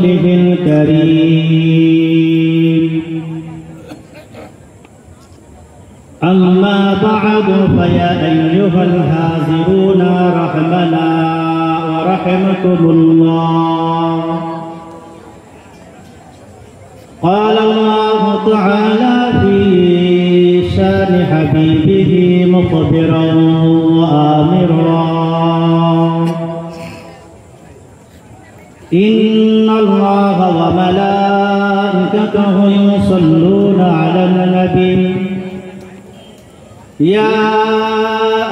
رسوله الكريم أما بعد فيا أيها الحاضرون رحمنا ورحمكم الله قال الله تعالى في شان حبيبه مخبرا وآمرا إن الله وملائكته يصلون على النبي يا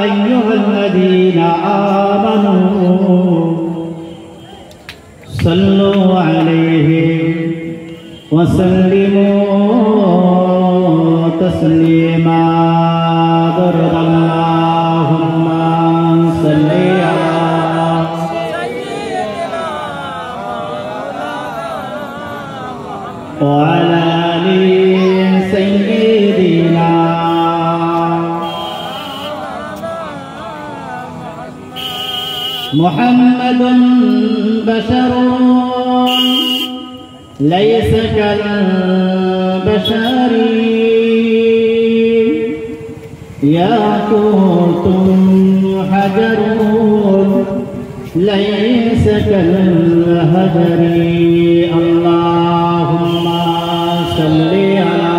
أيها الذين آمنوا صلوا عليه وسلموا تسليما ضرب اللهم صل وعلى آل سيدنا محمد بشر ليس كالبشر ياقوت حجر ليس كالهجر اللهم صل على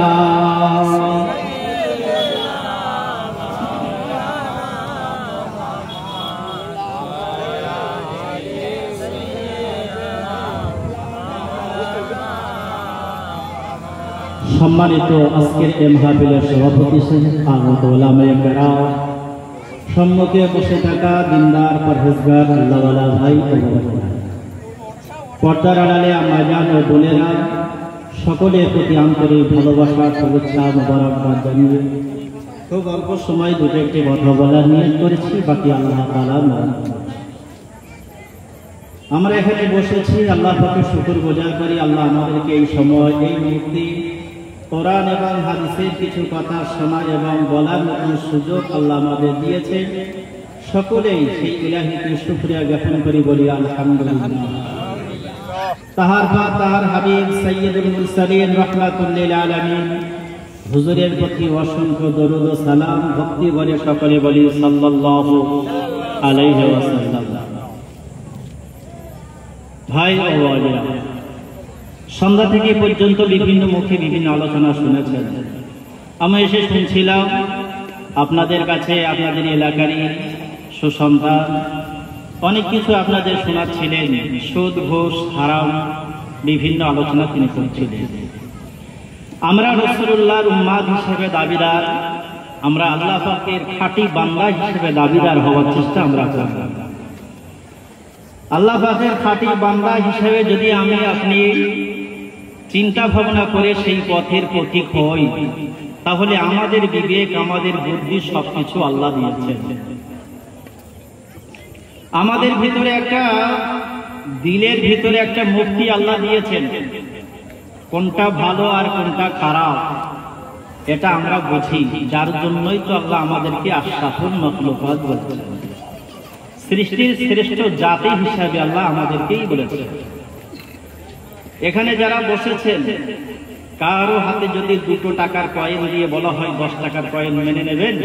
সম্মানিত আজকের এই মাহফিলের সভাপতি আগত ওলামায়ে কেরাম, সম্মুখে বসে থাকা দিনদার পরহেজগার আল্লাহওয়ালা ভাই পর্দার আড়ালে আম্মাজান ও বোনেরা, সকলের প্রতি আন্তরিক ভালোবাসা শুভেচ্ছা মোবারকবাদ জানিয়ে খুব অল্প সময় দুটো একটি কথা বলার নিয়ত করেছি, বাকি আল্লাহ তাআলার নামে। আমরা এখানে বসেছি আল্লাহ পাকের শুকর গুজার করি, আল্লাহ আমাদেরকে এই সময় এই মুহূর্তে কোরআন এবং হাদিসের কিছু কথা শোনার এবং বলার মতো সুযোগ আল্লাহ আমাদের দিয়েছেন। সকলেই সেই ইলাহিকে শুকরিয়া জ্ঞাপন করি, বলি আলহামদুলিল্লাহ। তাহার পর তাহার হাবিব সাইয়্যিদুল মুরসালিন রাহমাতুল লিল আলামিন হুজুরের প্রতি অসংখ্য দরুদ ও সালাম ভক্তি ভরে সকলে বলি সাল্লাল্লাহু আলাইহি ওয়াসাল্লাম। ভাই ও বোনেরা, সন্ধ্যা থেকে পর্যন্ত বিভিন্ন মুখে বিভিন্ন আলোচনা শুনেছেন। আমি এসে শুনছিলাম আপনাদের কাছে আপনাদের এলাকারই সুসন্তান অনেক কিছু আপনাদের শোনাচ্ছিলেন, সুদ ঘুষ হারাম বিভিন্ন আলোচনা তিনি করছিলেন। আমরা রাসূলুল্লাহর উম্মাত হিসেবে দাবিদার, আমরা আল্লাহ পাকের খাঁটি বান্দা হিসেবে দাবিদার হওয়ার চেষ্টা আমরা করব। আল্লাহ পাকের খাঁটি বান্দা হিসেবে যদি আমি আপনি চিন্তা ভাবনা করে সেই পথের পথিক হই, তাহলে আমাদের বিবেক আমাদের বুদ্ধি সবকিছু আল্লাহ দিয়েছেন। আমাদের ভিতরে একটা দিলের ভিতরে একটা মুক্তি আল্লাহ দিয়েছেন, কোনটা ভালো আর কোনটা খারাপ এটা আমরা বুঝি। যার জন্যই তো আল্লাহ আমাদেরকে আশরাফুল মাখলুকাত বলেছেন, সৃষ্টির শ্রেষ্ঠ জাতি হিসাবে আল্লাহ আমাদেরকেই বলেছেন। এখানে যারা বসেছেন, কারো হাতে যদি 2 টাকার কয়েন দিয়ে বলা হয় 10 টাকার কয়েন মেনে নেবেন,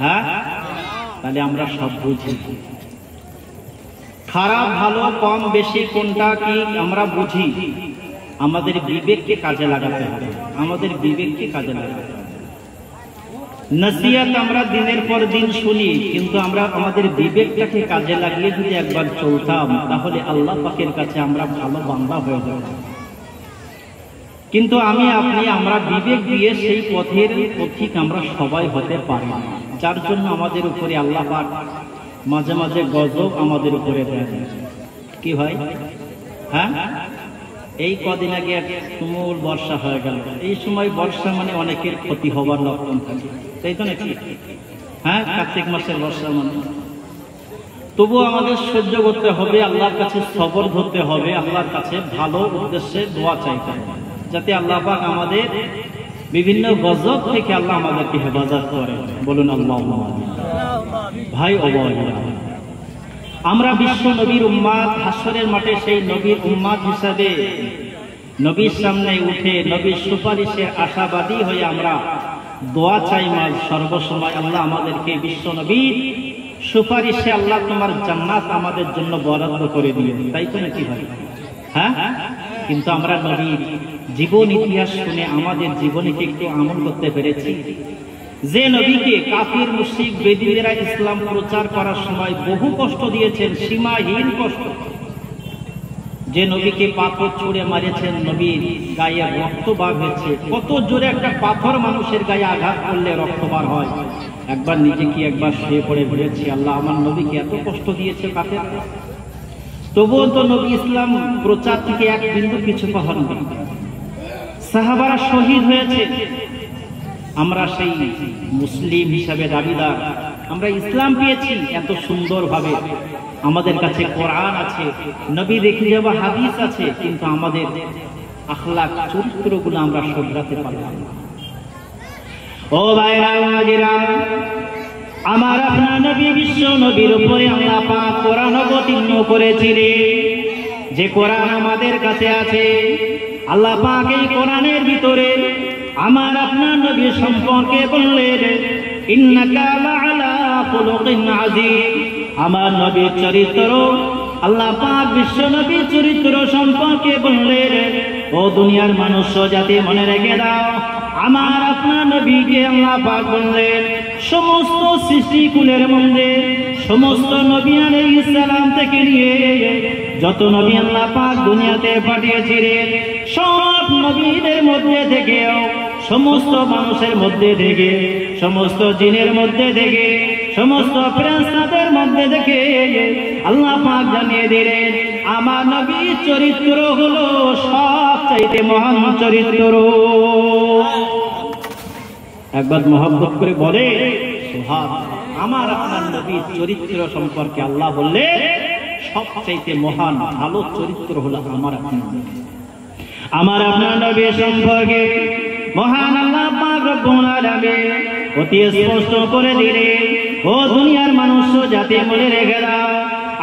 হ্যাঁ, তাহলে আমরা সব বুঝি। খারাপ ভালো কম বেশি কোনটা কি আমরা বুঝি। আমাদের বিবেককে কাজে লাগাতে হবে, আমাদের বিবেককে কাজে লাগাতে হবে। নসিহত আমরা দিনের পর দিন শুনি, কিন্তু আমরা আমাদের বিবেকটাকে কাজে লাগিয়ে যদি একবার চলতাম, তাহলে আল্লাহ পাকের কাছে আমরা ভালো বান্দা হয়ে যাব। কিন্তু আমি আপনি আমরা বিবেক দিয়ে সেই পথের পথিক আমরা সবাই হতে পারি না, যার জন্য আমাদের উপরে আল্লাহ পাক মাঝে মাঝে গজব আমাদের উপরে দেয়। কি হয়, হ্যাঁ, এই কদিন আগে এক তুমুল বর্ষা হয়ে গেল। এই সময় বর্ষা মানে অনেকের ক্ষতি হবার লক্ষণ থাকে, তাই তো নাকি? হ্যাঁ, কার্তিক মাসের বর্ষা মানে। তবুও আমাদের সহ্য করতে হবে, আল্লাহর কাছে সবর ধরতে হবে, আল্লাহর কাছে ভালো উদ্দেশ্যে দোয়া চাইতে হবে, যাতে আল্লাহ পাক আমাদের বিভিন্ন গজব থেকে আল্লাহ আমাদেরকে হেফাজত করে। বলুন আল্লাহুম্মা আমিন। ভাই ও বোনেরা, আমরা বিশ্ব নবীর উম্মাত, হাসরের মাঠে সেই নবীর উম্মাত হিসাবে নবীর সামনে উঠে নবীর সুপারিশের আশাবাদী হয়ে আমরা দোয়া চাই মাঝ সর্বসময়, আল্লাহ আমাদেরকে বিশ্ব নবীর সুপারিশে আল্লাহ তোমার জান্নাত আমাদের জন্য বরাদ্দ করে দিও, তাই তো নাকি ভাই? হ্যাঁ, কিন্তু আমরা নবীর জীবন ইতিহাস শুনে আমাদের জীবনে কি একটু আমল করতে পেরেছি? যে নবীকে কাফির মুশরিক বেদীরা ইসলাম প্রচার করার সময় বহু কষ্ট দিয়েছেন, সীমাহীন কষ্ট, যে নবীকে পাথর ছুঁড়ে মারেছেন, নবীর গায়ে রক্ত বার হয়েছে। কত জোরে একটা পাথর মানুষের গায়ে আঘাত করলে রক্ত বার হয়। একবার নিজে কি একবার শুয়ে পড়ে বলেছি, আল্লাহ আমার নবীকে এত কষ্ট দিয়েছে কাফের, তবুও তো নবী ইসলাম প্রচার থেকে এক বিন্দু কিছু হননি। সাহাবারা শহীদ হয়েছে, আমরা সেই মুসলিম হিসাবে দাবিদার, আমরা ইসলাম পেয়েছি এত সুন্দরভাবে, আমাদের কাছে কোরআন আছে, নবী দেখে যাওয়া হাদিস আছে, কিন্তু আমাদের আখলাক চরিত্রগুলো আমরা শুধরাতে পারলাম না। ও ভাইরা ওয়াজিরা, আমার আপনার নবী বিশ্ব নবীর উপরে আল্লাহ পাক কোরআন অবতীর্ণ করেছিলেন। যে কোরআন আমাদের কাছে আছে, আল্লাহ পাক এই কোরআনের ভিতরে আমার আপনার নবী সম্পর্কে বললেন, ইন্নাকা লাআলা খুলুকিন আযীম। আমার নবীর চরিত্র, আল্লাহ পাক বিশ্ব নবীর চরিত্র সম্পর্কে বললেন, ও দুনিয়ার মানুষ জাতি মনে রেখে দাও, আমার আপনার নবীকে আল্লাহ পাক বললেন, সমস্ত সৃষ্টিকুলের মধ্যে সমস্ত নবী আলাইহিস সালাম থেকে নিয়ে যত নবী আল্লাহ পাক দুনিয়াতে পাঠিয়েছিলেন, সব নবীদের মধ্যে থেকেও, সমস্ত মানুষের মধ্যে থেকে, সমস্ত জিনের মধ্যে থেকে, সমস্ত ফেরেশতাদের মধ্যে থেকে আল্লাহ পাক জানিয়ে দিলেন, আমার নবীর চরিত্র হলো সবচাইতে মহান চরিত্র। একবার মহব্বত করে বলে সুবহানাল্লাহ। আমার আপনার নবীর চরিত্র সম্পর্কে আল্লাহ বললেন, সবচাইতে মহান ভালো চরিত্র হলো আমার আপনার নবী। আমার আপনার নবী সম্পর্কে মহান আল্লাহ পাক রব্বুল আলামিন অতি স্পষ্ট করে দিলেন, ও দুনিয়ার মানুষ জাতি মনে রেখে দাও,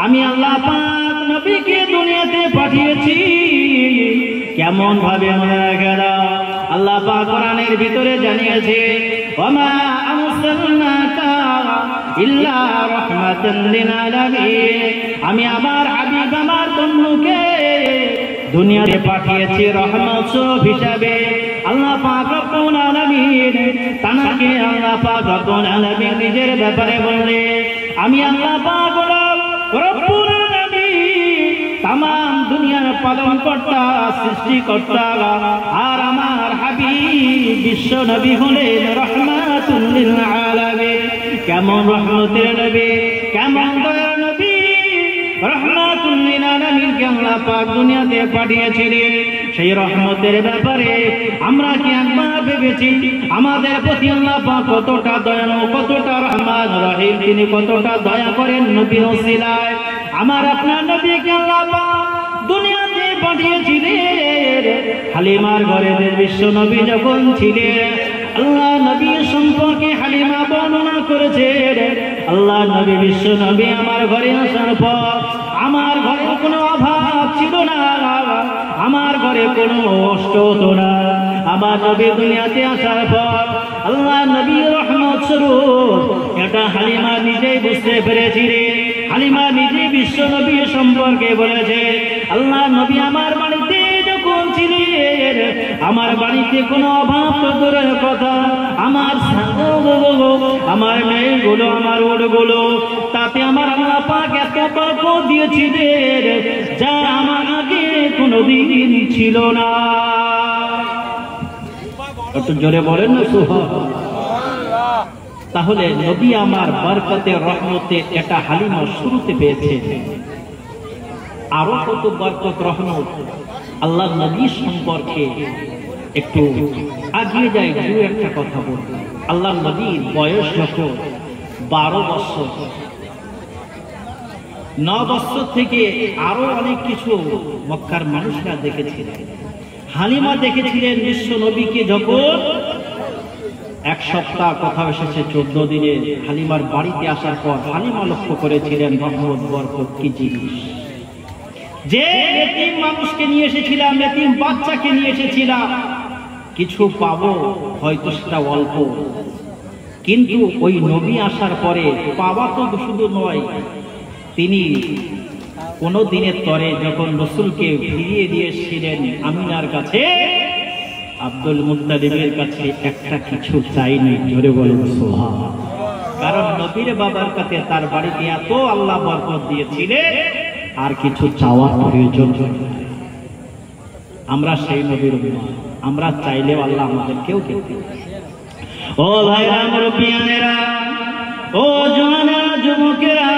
আমি আল্লাহ পাক নবীকে দুনিয়াতে পাঠিয়েছি। কেমন ভাবে মনে রেখে দাও, আল্লাহ পাক কোরআনের ভিতরে জানিয়েছে, ওয়ামা আরসালনাকা ইল্লা রাহমাতান লিল আলামিন। আমি আমার হাবিব আমার বন্ধুকে দুনিয়াতে পাঠিয়েছি রহমত হিসাবে। আল্লাহ পাক রব্বুল আলামিন তানাকে আল্লাহ পাক রব্বুল আলামিন নিজের ব্যাপারে বললে, আমি আল্লাহ পাক রব্বুল আলামিন तमाम दुनियार पालनकर्ता सृष्टिकर्ता और आमार हाबीब विश्व नबी हलेन रहमातुल लिल आलामीन। केमन रहमतेर नबी, केमन दयार नबी, रहमातुल लिल आलामीन के आल्लाह पाक दुनियाते पाठिয়েছিলেন। সেই রহমতের ব্যাপারে আমরা কি একবার ভেবেছি আমাদের প্রতি আল্লাহ পাক কতটা দয়ালু, কতটা রহমান রহিম, তিনি কতটা দয়া করেন নবীর ওসিলায়। আমার আপনার নবীকে আল্লাহ পাক দুনিয়াতে পাঠিয়েছিলেন। হালিমার ঘরে বিশ্ব নবী যখন ছিলেন, আল্লাহ নবী সম্পর্কে হালিমা বর্ণনা করেছেন, আল্লাহ নবী বিশ্ব নবী আমার ঘরে আসার পর আমার ঘরে কোনো অভাব ছিল না, আমার ঘরে কোনো কষ্ট হতো না। আমার নবী দুনিয়াতে আসার পর আল্লাহ নবী রহমত স্বরূপ এটা হালিমা নিজেই বুঝতে পেরেছিলেন। হালিমা নিজে বিশ্ব নবী সম্পর্কে বলেছে, আল্লাহ নবী আমার বাড়িতে যখন ছিলেন আমার বাড়িতে কোনো অভাব তো দূরের কথা, আমার আমার মেয়েগুলো, আমার ওটগুলো, তাতে আমার আল্লাহ পাক এত বরকত দিয়েছিলেন যা আমার আগে কোনোদিন ছিল না। একটু জোরে বলেন না সুবহানাল্লাহ। তাহলে নবী আমার বরকতে রহমতে এটা হালিমা শুরুতে পেয়েছে। আরো কত বরকত রহমত আল্লাহ নবী সম্পর্কে একটু আগিয়ে যায়। দু একটা কথা বলবো। আল্লাহ নবীর বয়স যখন 12 বছর, 9 বছর থেকে আরো অনেক কিছু মক্কার মানুষরা দেখেছিলেন। হালিমা দেখেছিলেন বিশ্ব নবীকে যখন এক সপ্তাহ কথা এসেছে 14 দিনে হালিমার বাড়িতে আসার পর হালিমা লক্ষ্য করেছিলেন রহমত বরকত কি জিনিস। যে এতিম মানুষকে নিয়ে এসেছিলাম, এতিম বাচ্চাকে নিয়ে এসেছিলাম, কিছু পাবো হয়তো সেটা অল্প, কিন্তু ওই নবী আসার পরে পাওয়া তো শুধু নয়, তিনি কোনো দিনের তরে যখন রসুলকে ফিরিয়ে দিয়েছিলেন আমিনার কাছে, আব্দুল মুত্তালিবের কাছে একটা কিছু চাইনি। জোরে বলেন সুবহানাল্লাহ। কারণ নবীর বাবার কাছে তার বাড়িতে এত আল্লাহ বরকত দিয়েছিলেন, আর কিছু চাওয়ার প্রয়োজন নেই। আমরা সেই নবীর উম্মত, আমরা চাইলেও আল্লাহ আমাদেরকেও কেউ। ও ভাইরা মুরব্বিয়ানেরা, ও জওয়ানেরা, যুবকেরা,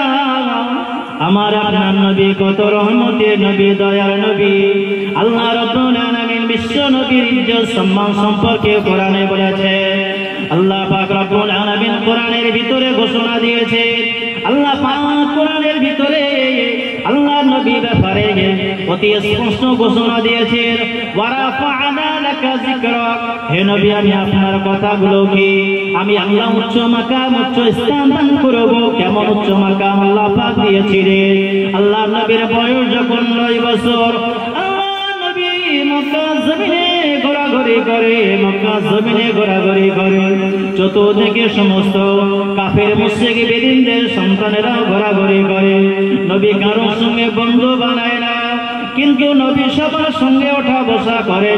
আমার আপনার নবী কত রহমতের নবী, দয়ার নবী। আল্লাহ রাব্বুল আলামিন বিশ্ব নবীর ইজ্জত সম্মান সম্পর্কে কোরআনে বলেছে। আল্লাহ পাক রব্বুল আলামিন কোরআনের ভিতরে ঘোষণা দিয়েছে, আল্লাহ পাক কোরআনের ভিতরে আল্লাহ নবীর ব্যাপারে অতি স্পষ্ট ঘোষণা দিয়েছেন, ওয়ারাফা'না লাকা যিকরাক। হে নবী, আমি আপনার কথাগুলো কি আমি আল্লাহ উচ্চ মাকাম, উচ্চ স্থান দান করব। কেমন উচ্চ মাকাম আল্লাহ পাক দিয়েছিলেন? আল্লাহ নবীর বয়স যখন 9 বছর, আল্লাহ নবী মক্কা জমিনে ঘোরাঘুরি করে, মক্কা জমিনে ঘোরাঘুরি করে, চতুর্দিকে সমস্ত কাফের মুশরিক বেদিনদের সন্তানেরা ঘোরাঘুরি করে। নবী কারোর সঙ্গে বন্ধু বানায় না, কিন্তু নবী সবার সঙ্গে ওঠা বসা করে।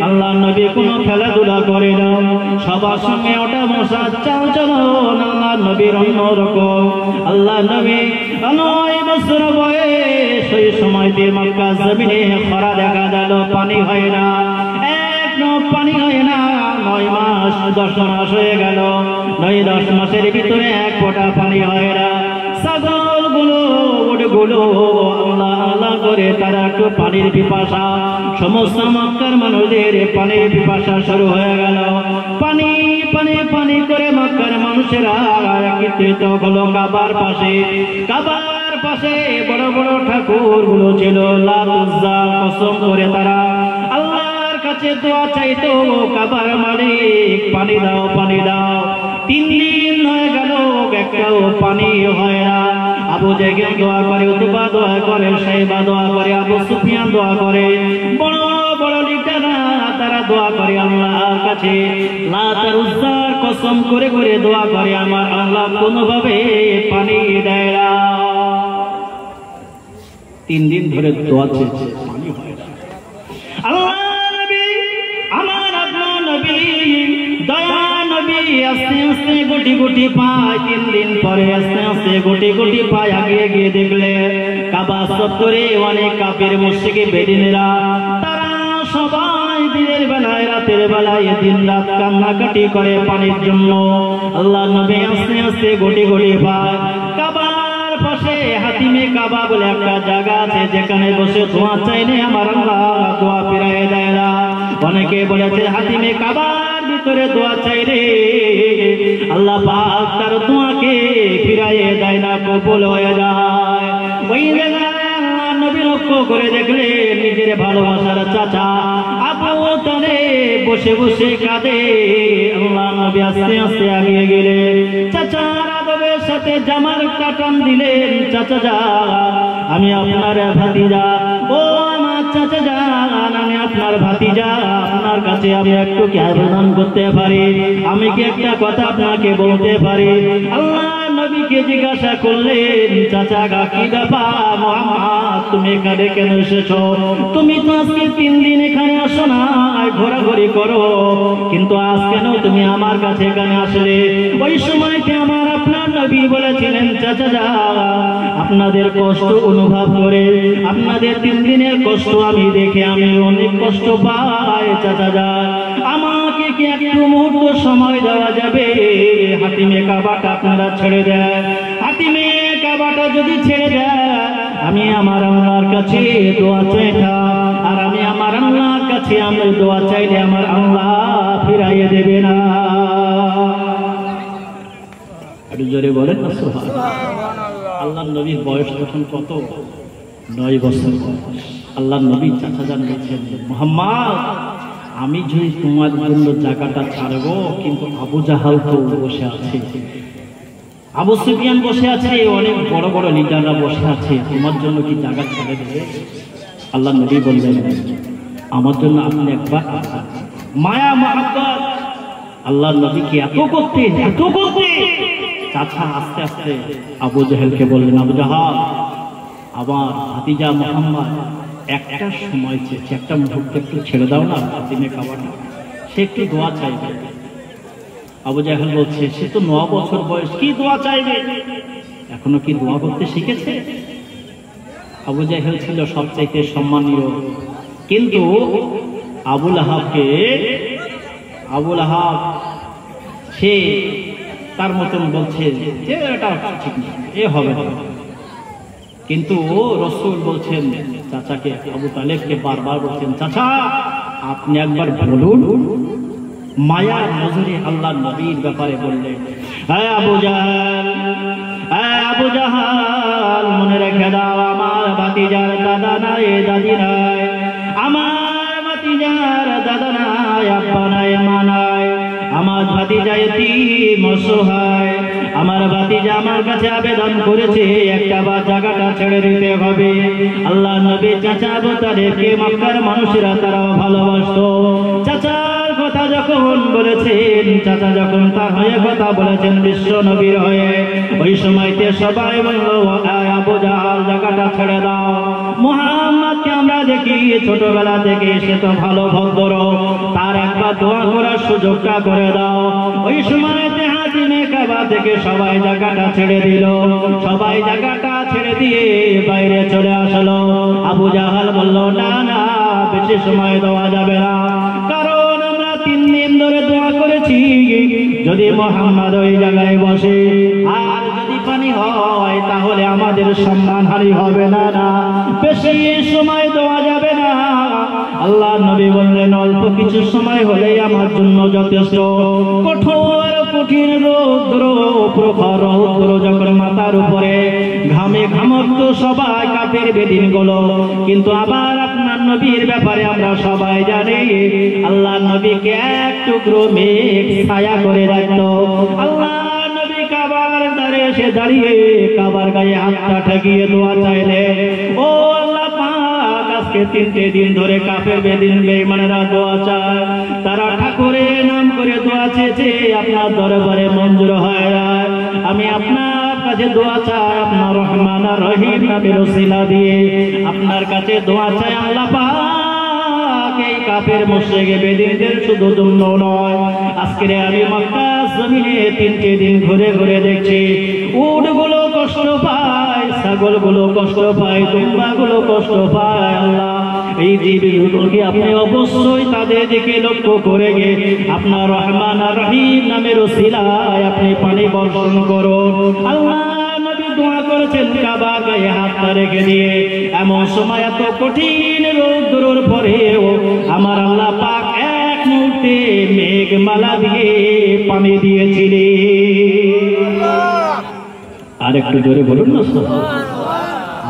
আল্লাহ নবী কোনো খেলাধুলা করে না, সবার সঙ্গে ওঠা বসা চাল চলন আল্লাহ নবীর অন্যরকম। আল্লাহ নবী 9 বছর বয়স, সেই সময়তে মক্কা জমিনে খরা দেখা গেল, পানি হয় না, পানি হয় না। 9 মাস 10 মাস হয়ে গেল, 9-10 মাসের ভিতরে এক ফোঁটা পানি হয় না। ছাগলগুলো উটগুলো আল্লাহ আল্লাহ করে তারা একটু পানির পিপাসা, সমস্ত মক্কার মানুষদের পানির পিপাসা শুরু হয়ে গেল। পানি পানি পানি করে মক্কার মানুষেরা একত্রিত হলো কাবার পাশে। কাবার পাশে বড় বড় ঠাকুর গুলো ছিল, লাত উজ্জা কসম করে তারা আল্লাহর কাছে দোয়া চাইতো, কাবার মালিক পানি দাও, পানি দাও। 3 দিন হয়ে গেল, একটাও পানি হয় না। আবু জেহেল দোয়া করে, উতবা দোয়া করে, সাইবা দোয়া করে, আবু সুফিয়ান দোয়া করে, বড় বড় লিডাররা তারা দোয়া করে আল্লাহর কাছে, লাত আর উজ্জার কসম করে করে দোয়া করে, আমার আল্লাহ কোনোভাবে পানি দেয় না। 3 দিন ধরে দোয়া চলছে, পানি হয় না। আল্লাহ নবী, আমার আপনার নবী, দয়া নবী আস্তে আস্তে গুটি গুটি পায়। 3 দিন পরে আস্তে আস্তে গুটি গুটি পায় আগিয়ে গিয়ে দেখলে কাবা চত্বরে অনেক কাফের মুশরিক বেদিনেরা, তারা সবাই দিনের বেলায় রাতের বেলায় দিন রাত কান্নাকাটি করে পানির জন্য। আল্লাহ নবী আস্তে আস্তে গুটি গুটি পায়। কাবার পাশে হাতিমে কাবা বলে একটা জায়গা আছে, যেখানে বসে দোয়া চাইলে আমার আল্লাহ দোয়া ফিরায় দেয় না। অনেকে বলেছে হাতিমে কাবার ভিতরে দোয়া চাইলে আল্লাহ পাক তার দোয়াকে ফিরাইয়ে দেয় না, কবুল হয়ে যায়। ওই জায়গায় আল্লাহ নবী লক্ষ্য করে দেখলে নিজের ভালোবাসার চাচা আবু তালেব বসে বসে কাঁদে। আল্লাহ নবী আস্তে আস্তে আগিয়ে গেলেন, চাচার আদবের সাথে জামার কাটান দিলেন, চাচা যান আমি আপনার ভাতিজা, ও আমার চাচা যান আমি আপনার ভাতিজা, আপনার কাছে আমি একটু কি আবেদন করতে পারি, আমি কি একটা কথা আপনাকে বলতে পারি? আল্লাহ নবীকে জিজ্ঞাসা করলেন, চাচা গা কি ব্যাপার মুহাম্মদ, তুমি এখানে কেন এসেছো? তুমি তো আজকে 3 দিন এখানে আসো না, ঘোরাঘুরি করো, কিন্তু আজ কেন তুমি আমার কাছে এখানে আসলে? ওই সময়তে আমার আপনার নবী বলেছিলেন, চাচা যা আপনাদের কষ্ট অনুভব করে, আপনাদের 3 দিনের কষ্ট আমি দেখে আমি অনেক কষ্ট পাই, চাচা যা আমাকে কি একটু মুহূর্ত সময় দেওয়া যাবে? হাতিমে কাবাটা আপনারা ছেড়ে দেন, হাতিমে কাবাটা যদি ছেড়ে দেন আমি আমার আল্লাহর কাছে দোয়া চাইতাম, আর আমি আমার আল্লাহর কাছে আমি দোয়া চাইলে আমার আল্লাহ ফিরাইয়ে দেবে না। একটু জোরে বলেন না সুবহানাল্লাহ। আল্লাহর নবীর বয়স তখন কত? 9 বছর। আল্লাহর নবী চাচা জান বলছেন, মুহাম্মদ আমি যদি তোমার জন্য জায়গাটা ছাড়বো, কিন্তু আবু জাহাল তো বসে আছে, আবু সুফিয়ান বসে আছে, অনেক বড় বড় লিডাররা বসে আছে, তোমার জন্য কি জায়গা ছেড়ে দেবে? আল্লাহ নবী বললেন, আমার জন্য আপনি একবার মায়া মহব্বত আল্লাহ নবীকে এত করতে চাচা আস্তে আস্তে আবু জাহেলকে বললেন, আবু জাহাল, আমার ভাতিজা মুহাম্মদ একটা সময় চেয়েছে, একটা মুহূর্ত একটু ছেড়ে দাও না, দিনে খাওয়াটা, সে একটু দোয়া চাইবে। আবু জাহেল বলছে, সে তো 9 বছর বয়স, কি দোয়া চাইবে? এখনো কি দোয়া করতে শিখেছে? আবু জাহেল ছিল সবচাইতে সম্মানীয়, কিন্তু আবুল আহাব সে তার মতন বলছে যে এটা ঠিক না, এ হবে না। কিন্তু রাসূল বলছেন চাচাকে, আবু তালেবকে বারবার বলছেন, চাচা আপনি একবার বলুন। মায়ার নজরে আল্লাহ নবীর ব্যাপারে বললেন, আবু জাহাল মনে রেখে দাও, আমার ভাতিজার দাদা নাই, দাদি নাই, আমার ভাতিজার দাদা নাই, আব্বা নাই, মা নাই, আমার ভাতিজা এতিম অসহায়, আমার ভাতিজা আমার কাছে আবেদন করেছে একটা বার জায়গাটা ছেড়ে দিতে হবে। আল্লাহ নবী চাচা আবু তালেবকে মক্কার মানুষেরা তারাও ভালোবাসতো। চাচার কথা যখন বলেছেন, চাচা যখন তার হয়ে কথা বলেছেন বিশ্ব নবীর হয়ে, ওই সময়তে সবাই বলল, আবু জাহাল জায়গাটা ছেড়ে দাও। মুহাম্মদকে আমরা দেখি ছোটবেলা থেকে, সে তো ভালো ভদ্র, তার একবার দোয়া করার সুযোগটা করে দাও। ওই সময়তে হাতিমে কাবা থেকে সবাই জায়গাটা ছেড়ে দিল, সবাই জায়গাটা ছেড়ে দিয়ে বাইরে চলে আসলো। আবু জাহাল বলল, না না, বেশি সময় দেওয়া যাবে না, কারণ আমরা 3 দিন ধরে দোয়া করেছি, যদি মুহাম্মদ ওই জায়গায় বসে আর যদি পানি হয় তাহলে আমাদের সম্মানহানি হবে না, বেশি সময় দেওয়া যাবে না। আল্লাহ নবী বললেন, অল্প কিছু সময় হলেই আমার জন্য যথেষ্ট। কঠিন রৌদ্র, প্রখর রৌদ্র যখন মাথার উপরে, ঘামে ঘামতো সবাই কাফের বেদিন গুলো, কিন্তু আবার আপনার নবীর ব্যাপারে আমরা সবাই জানি, আল্লাহ নবীকে এক টুকরো মেঘ ছায়া করে রাখতো। আল্লাহ নবী কাবার ধারে এসে দাঁড়িয়ে কাবার গায়ে হাতটা ঠেকিয়ে দোয়া চাইলে, ও আল্লাহ পাক, আজকে 3টে দিন ধরে কাফের বেদিন বেঈমানেরা দোয়া চায়, তারা ঠাকুরের নাম করে দোয়া চেয়েছে, আপনার দরবারে মঞ্জুর হয় না। আমি আপনার কাছে দোয়া চাই, আপনার রহমান আর রহিম নামের ওসিলা দিয়ে আপনার কাছে দোয়া চাই, আল্লাহ পাক এই কাফের মুশরিক বেদিনদের শুধু জন্য নয়, আজকে আমি মক্কা জমিনে 3টে দিন ঘুরে ঘুরে দেখছি, উটগুলো কষ্ট পায়, ছাগলগুলো কষ্ট পায়, দুম্বাগুলো কষ্ট পায়। আল্লাহ এই জীবগুলোকে আপনি অবশ্যই তাদের দিকে লক্ষ্য করে গিয়ে আপনার রহমান আর রহিম নামের ওসিলায় আপনি পানি বর্ষণ করুন। আল্লাহ নবী দোয়া করেছেন কাবা গায়ে হাতটা রেখে দিয়ে। এমন সময় এত কঠিন রৌদ্রের পরেও আমার আল্লাহ পাক এক মুহূর্তে মেঘমালা দিয়ে পানি দিয়েছিলেন। আর একটু জোরে বলুন না,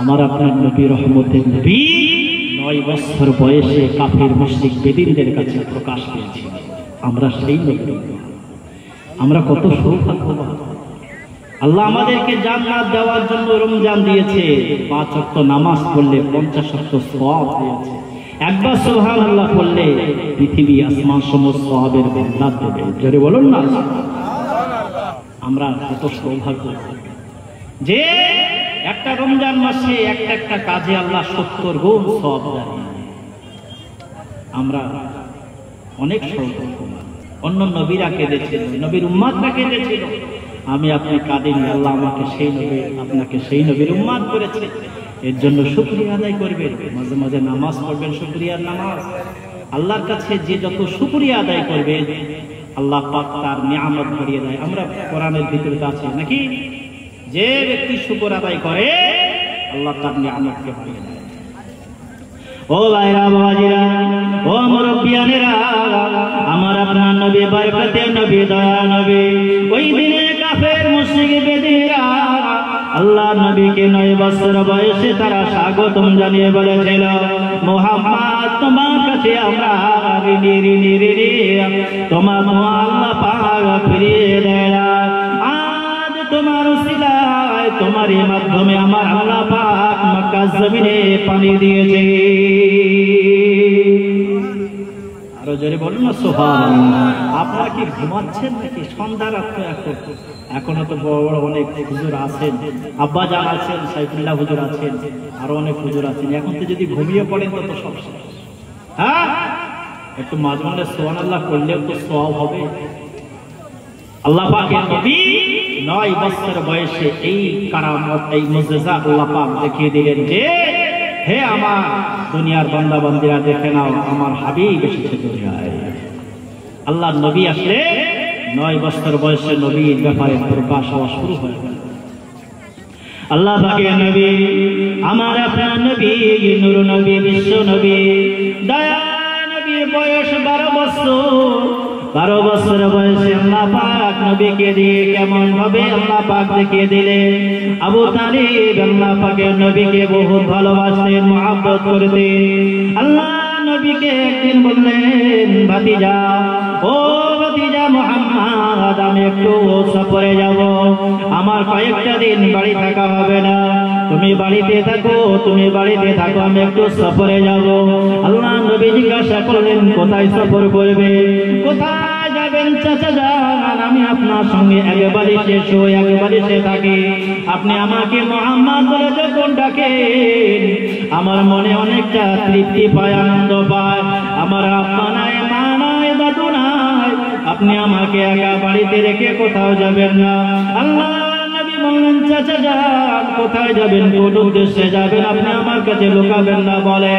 আমার আপনার নবী রহমতের নবী 9 বছর বয়সে কাফের মুশরিক বেদিনদের কাছে প্রকাশ পেয়েছে। আমরা সেই নবী, আমরা কত সৌভাগ্যবান। আল্লাহ আমাদেরকে জান্নাত দেওয়ার জন্য রমজান দিয়েছে, 5 ওয়াক্ত নামাজ পড়লে 50 ওয়াক্ত সওয়াব দিয়েছে। একবার সুবহানাল্লাহ পড়লে পৃথিবী আসমান সমস্ত সওয়াবের বরকত দেবে। জোরে বলুন না, আমরা কত সৌভাগ্যবান যে একটা রমজান মাসে একটা কাজে আল্লাহ 70 গুণ সওয়াব দেয়। আমরা অনেক সৌভাগ্যবান। অন্য নবীরা কেঁদেছিল, নবীর উম্মতরা কেঁদেছিল, আমি আপনি কাঁদিনি, আল্লাহ আমাকে সেই নবী, আপনাকে সেই নবীর উম্মত করেছে। এর জন্য শুকরিয়া আদায় করবেন, মাঝে মাঝে নামাজ পড়বেন, শুকরিয়ার নামাজ। আল্লাহর কাছে যে যত শুকরিয়া আদায় করবে আল্লাহ পাক তার নিয়ামত বাড়িয়ে দেয়। আমরা কোরআনের ভিতরে আছে নাকি, যে ব্যক্তি শুকর আদায় করে আল্লাহ তার নিয়ামতকে বাড়িয়ে দেয়। ও ভাইরা বাবাজিরা, ও মুরব্বিয়ানেরা, আমার আপনার নবী বরকতে নবী, দয়া নবী, ওই দিনে কাফের মুশরিক বেদিনীরা আল্লাহ নবীকে 9 বছর বয়সে তারা স্বাগতম জানিয়ে বলেছিল, মুহাম্মদ তোমার কাছে আমরা নিরে নিরে তোমার আল্লাহ পাক ফিরিয়ে দেয়। আজ তোমার উসিলায় তোমারই মাধ্যমে আমার আল্লাহ পাক মক্কা জমিনে পানি দিয়েছে। আরো জোরে বলুন না সুবহানাল্লাহ। আপনারা কি ঘুমাচ্ছেন নাকি? সন্ধ্যা রাত এখনো তো বড় বড় অনেক হুজুর আছেন, আব্বা জান আছেন, সাইফুল্লাহ হুজুর আছেন, আরো অনেক হুজুর আছেন। এখন তো যদি ঘুমিয়ে পড়েন তো সব শেষ। হ্যাঁ, একটু মাঝে মাঝে সুবহানাল্লাহ করলেও তো সওয়াব হবে। আল্লাহ পাকের নবী 9 বছর বয়সে এই কারামত, এই মুজিজা আল্লাহ পাক দেখিয়ে দিলেন যে হে আমার দুনিয়ার বান্দা বান্দিরা দেখে নাও, আমার হাবিব এসেছে দুনিয়ায়। আল্লাহর নবী আসলে 9 বছর বয়সে নবীর ব্যাপারে প্রকাশ হওয়া শুরু হয়ে গেল। আল্লাহ পাকের নবী, আমার আপনার নবী, নূর নবী, বিশ্ব নবী, দয়া নবী, বয়স 12 বছর। 12 বছর বয়সে আল্লাহ পাক নবীকে দিয়ে কেমন ভাবে আল্লাহ পাক দেখিয়ে দিলেন। আবু তালিব আল্লাহ পাকের নবীকে বহুত ভালোবাসতেন, মহব্বত করতেন। আল্লাহ নবীকে একদিন বললেন, ভাতিজা, ও ভাতিজা মুহাম্মদ, আমি একটু সফরে যাব, আমার কয়েকটা দিন বাড়ি থাকা হবে না, তুমি বাড়িতে থাকো, তুমি বাড়িতে থাকো, আমি একটু সফরে যাব। আল্লাহ নবী জিজ্ঞাসা করলেন, কোথায় সফর করবে? কোথায় যাবেন চাচা যান? আমি আপনার সঙ্গে একেবারে শেষ হই, একেবারে সে থাকি। আপনি আমাকে মুহাম্মদ বলে যখন ডাকেন আমার মনে অনেকটা তৃপ্তি পায়, আনন্দ পায়। আমার আব্বা নাই, মা নাই, দাদু নাই, আপনি আমাকে একা বাড়িতে রেখে কোথাও যাবেন না। আল্লাহ নবী বললেন, চাচা যান, কোথায় যাবেন? কোন উদ্দেশ্যে যাবেন? আপনি আমার কাছে লুকাবেন না বলে।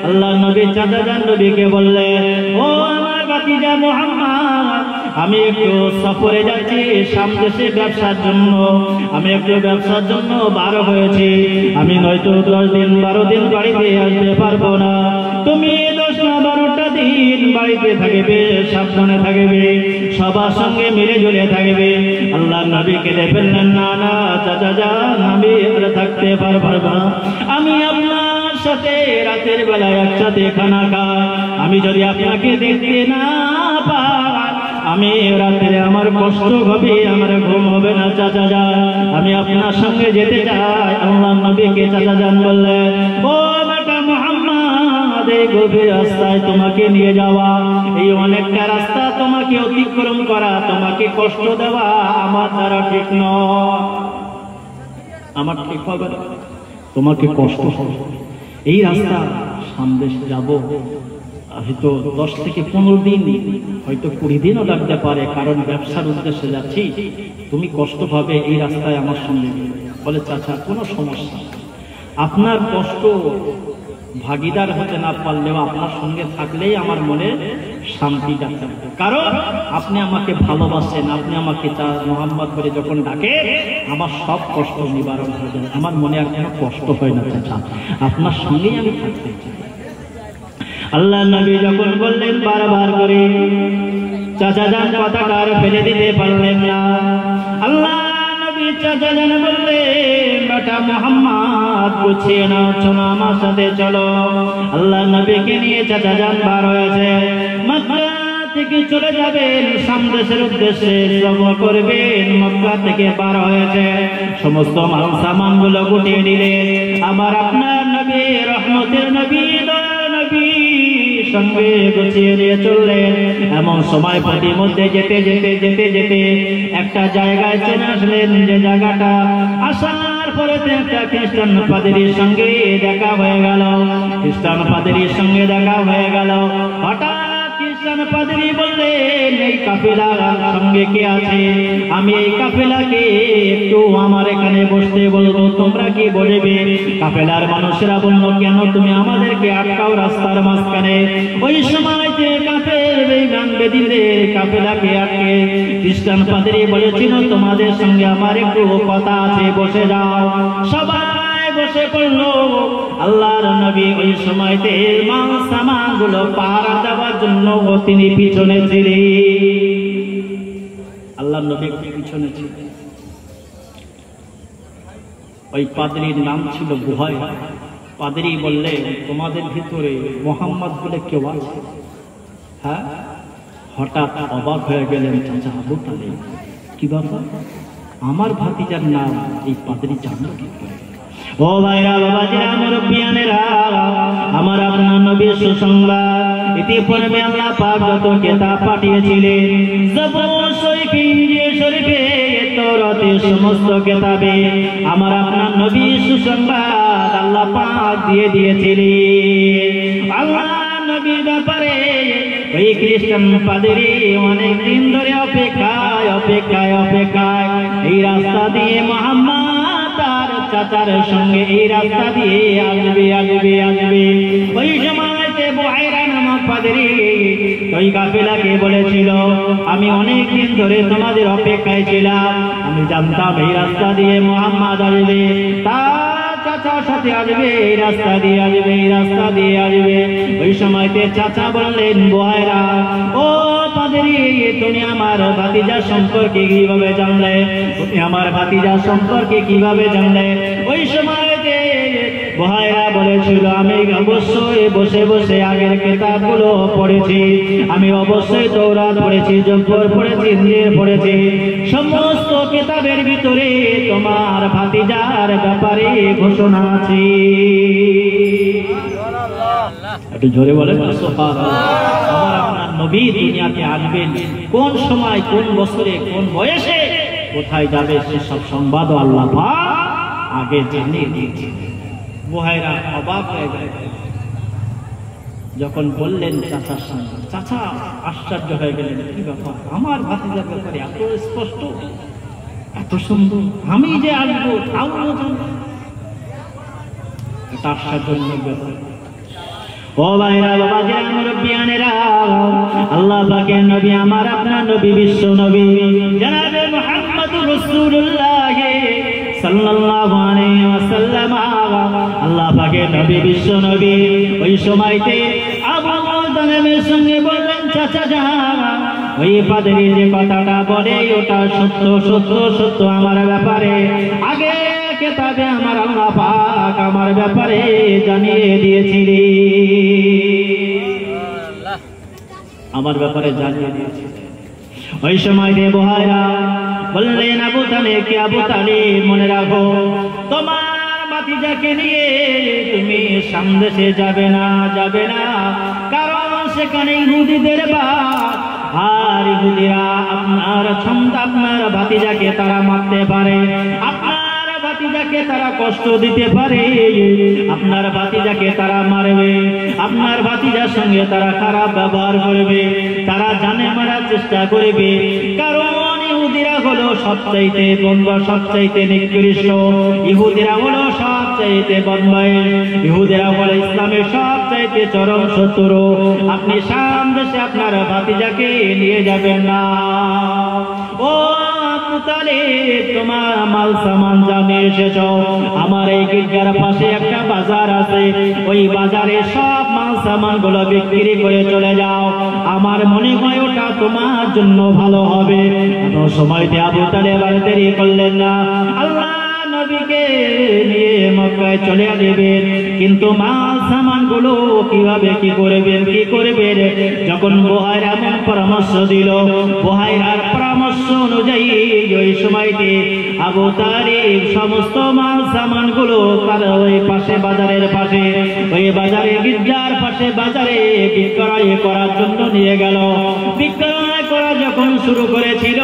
আল্লাহ নবী চাচা যান নবীকে বললেন, ও আমার ভাতিজা মুহাম্মদ, আমি একটু সফরে যাচ্ছি সামদেশে ব্যবসার জন্য, আমি একটু ব্যবসার জন্য বার হয়েছি, আমি নয়তো 10 দিন 12 দিন বাড়িতে আসতে পারবো না। তুমি 10 না 12টা দিন বাড়িতে থাকবে, সাবধানে থাকবে, সবার সঙ্গে মিলে ঝুলে থাকবে। আল্লাহ নবীকে বললেন, না না চাচা যান, আমি আর থাকতে পারবো না, আমি আপনার সাথে রাতের বেলায় একসাথে খানা খাই, আমি যদি আপনাকে দেখতে না পাই আমি রাতে আমার কষ্ট হবে, আমার ঘুম হবে না। চাচা যান, আমি আপনার সঙ্গে যেতে চাই। আল্লাহ নবীকে চাচা যান বললেন, ও বেটা মুহাম্মদ, এই গভীর রাস্তায় তোমাকে নিয়ে যাওয়া, এই অনেকটা রাস্তা তোমাকে অতিক্রম করা, তোমাকে কষ্ট দেওয়া আমার দ্বারা ঠিক নয়, আমার ঠিক হবে না, তোমাকে কষ্ট হবে। এই রাস্তা সামদেশ যাব, হয়তো 10 থেকে 15 দিন, হয়তো 20 দিনও লাগতে পারে, কারণ ব্যবসার উদ্দেশ্যে যাচ্ছি, তুমি কষ্ট পাবে, এই রাস্তায় আমার সঙ্গে। বলে, চাচা কোনো সমস্যা, আপনার কষ্ট ভাগিদার হতে না পারলেও আপনার সঙ্গে থাকলেই আমার মনে শান্তি যাচ্ছে, কারণ আপনি আমাকে ভালোবাসেন, আপনি আমাকে মুহাম্মদ করে যখন ডাকে আমার সব কষ্ট নিবারণ হয়ে যায়, আমার মনে আর কোনো কষ্ট হয় না। চাচা, আপনার সঙ্গেই আমি থাকতে চাই। আল্লাহ নবী যখন বললেন বারবার করে, চাচা যান কথাটা আর ফেলে দিতে পারলেন না। আল্লাহ নবী চাচা যান বললেন, বেটা মুহাম্মদ, গুছিয়ে নাও, চলো আমার সাথে চলো। আল্লাহ নবীকে নিয়ে চাচা যান বার হয়েছে, মক্কা থেকে চলে যাবেন সামদেশের উদ্দেশ্যে, সফর করবেন। মক্কা থেকে বার হয়েছে, সমস্ত মাল সামান গুলো গুটিয়ে নিলেন। আমার আপনার নবী, রহমতের নবী, সঙ্গে গুছিয়ে নিয়ে চললেন। এমন সময় পথের মধ্যে যেতে যেতে যেতে যেতে একটা জায়গায় চলে আসলেন, যে জায়গাটা আসার পরে একটা খ্রিস্টান পাদ্রীর সঙ্গে দেখা হয়ে গেল। খ্রিস্টান পাদ্রীর সঙ্গে দেখা হয়ে গেল। হঠাৎ খ্রিস্টান পাদ্রী বললেন, এই কাফেলার সঙ্গে কে আছে? আমি এই কাফেলাকে একটু আমার এখানে বসতে বলবো, তোমরা কি বলবে? কাফেলার মানুষেরা বলল, কেন তুমি আমাদেরকে আটকাও রাস্তার মাঝখানে? ওই সময় যে কাফের বেঈমান বেদিনদের কাফেলাকে আটকে খ্রিস্টান পাদ্রী বলেছিল, তোমাদের সঙ্গে আমার একটু কথা আছে, বসে যাও। সবাই বসে পড়ল। আল্লাহর নবী ওই সময়তে মাল সামান গুলো পাহারা দেওয়ার জন্য তিনি পিছনে ছিলেন। আল্লাহর নবী পিছনে ছিলেন। ওই পাদ্রীর নাম ছিল বুহাই। পাদ্রী বললে, তোমাদের ভিতরে মুহাম্মদ বলে কেউ আছে? হ্যাঁ, হঠাৎ অবাক হয়ে গেলেন চাচা আবু তালেব। কি ব্যাপার, আমার ভাতিজার নাম এই পাদ্রী জানলো কি করে? ও ভাইরা, বাবাজিরা, মুরব্বিয়ানেরা, আমার আপনার নবীর সুসংবাদ ইতিপূর্বে আল্লাহ পাক যত কিতাব পাঠিয়েছিলেন, জবুর শরীফ, ইনজিল শরীফে, তাওরাতে, সমস্ত কিতাবে আমার আপনার নবীর সুসংবাদ আল্লাহ পাক দিয়ে দিয়েছিলেন। আল্লাহ নবীর ব্যাপারে ওই খ্রিস্টান পাদ্রী অনেক দিন ধরে অপেক্ষায় এই রাস্তা দিয়ে মুহাম্মদ তার চাচার সঙ্গে এই রাস্তা দিয়ে আসবে। ওই সময়তে বুহাইরা নামক পাদ্রী ওই কাফেলাকে বলেছিল, আমি অনেক দিন ধরে তোমাদের অপেক্ষায় ছিলাম, আমি জানতাম এই রাস্তা দিয়ে মুহাম্মদ আসবে, তার চাচার সাথে আসবে, এই রাস্তা দিয়ে আসবে। ওই সময়তে চাচা বললেন, বুহাইরা, ও পাদ্রী, তুমি আমার ভাতিজা সম্পর্কে কিভাবে জানলে? ওই সময়তে বুহাইরা বলেছিল, আমি অবশ্যই বসে বসে আগের কিতাবগুলো পড়েছি, আমি অবশ্যই তাওরাত পড়েছি, জবুর পড়েছি, ইনজিল পড়েছি, সমস্ত কিতাবের ভিতরে তোমার ভাতিজার ব্যাপারে ঘোষণা আছে। একটু জোরে বলেন সুবহানাল্লাহ। আমার আপনার নবী দুনিয়াতে আসবেন, কোন সময়, কোন বছরে, কোন বয়সে, কোথায় যাবে, সেসব সংবাদও আল্লাহ পাক আগে জানিয়ে দিয়েছেন। বুহাইরা অবাক হয়ে গেলেন যখন বললেন চাচার সঙ্গে। চাচা আশ্চর্য হয়ে গেলেন, কি ব্যাপার, আমার ভাতিজার ব্যাপারে এত স্পষ্ট, এত সুন্দর, আমি যে আসবো তাও জানবো, এটা আশ্চর্যজনক ব্যাপার। ও ভাইরা, বাবাজিরা, মুরব্বিয়ানেরা, আল্লাহ পাকের নবী, আমার আপনার নবী, বিশ্ব নবী জনাবে মুহাম্মদুর রাসূলুল্লাহ সাল্লাল্লাহু আলাইহি ওয়াসাল্লাম, আল্লাহ পাকের নবী, বিশ্ব নবী ওই সময়তে আবু তালেবের সঙ্গে বললেন, চাচা যান, ওই পাদ্রী যে কথাটা বলে ওটা সত্য আমার ব্যাপারে আগে কিতাবে আমার আল্লাহ পাক আমার ব্যাপারে জানিয়ে দিয়েছিলেন, ওই সময় বুহাইরা বললেন, আবু তালেব, মনে রাখো, তোমার ভাতিজাকে নিয়ে তুমি সামদেশে যাবে না, কারণ সেখানে ইহুদিদের বাস, আর ইহুদিরা আপনার ভাতিজাকে তারা মারতে পারে, আপনার ভাতিজাকে তারা কষ্ট দিতে পারে, আপনার ভাতিজাকে তারা মারবে, আপনার ভাতিজার সঙ্গে তারা খারাপ ব্যবহার করবে, তারা জানে মারার চেষ্টা করবে, কারণ ইহুদিরা হলো সবচাইতে বন্ধ, সবচাইতে নিকৃষ্ট, ইহুদিরা হলো সবচাইতে বদমাইশ, ইহুদিরা হলো ইসলামের সবচাইতে চরম শত্রু। আপনি সামদেশে আপনার ভাতিজাকে নিয়ে যাবেন না। ও আবু তালেব, তোমার মাল সামান জানিয়ে এসেছ, আমার এই গির্জার পাশে একটা বাজার আছে, ওই বাজারে সব মাল সামান গুলো বিক্রি করে চলে যাও, আমার মনে হয় ওটা তোমার জন্য ভালো হবে। সময়তে আবু তালেব আর দেরি করলেন না, আল্লাহ নবীকে নিয়ে মক্কায় চলে আসবেন, কিন্তু মাল সামান গুলো কিভাবে কি করবেন, যখন বুহাইরা এমন পরামর্শ দিল, বুহাইরার পরামর্শ অনুযায়ী ওই সময়তে আবু তালেব সমস্ত মাল সামান গুলো তার ওই পাশে বাজারের পাশে, ওই বাজারে গির্জার পাশে বাজারে বিক্রয় করার জন্য নিয়ে গেল। বিক্রয় করা যখন শুরু করেছিল,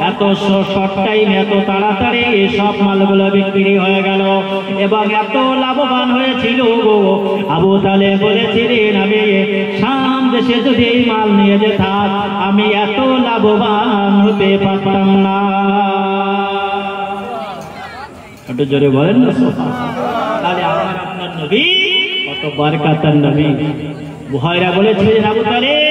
এত শর্ট টাইম, এত তাড়াতাড়ি সব মালগুলো বিক্রি হয়ে গেল এবং এত লাভবান হয়েছিল। আবু তালেব বলেছিলেন, আমি শাম দেশে যদি এই মাল নিয়ে যেতাম, আমি এত লাভবান হতে পারতাম না। একটু জোরে বলেন না। তাহলে আমার আপনার নবী কত বারকাতার নবী। বুহাইরা বলেছিলেন, আবু তালেব,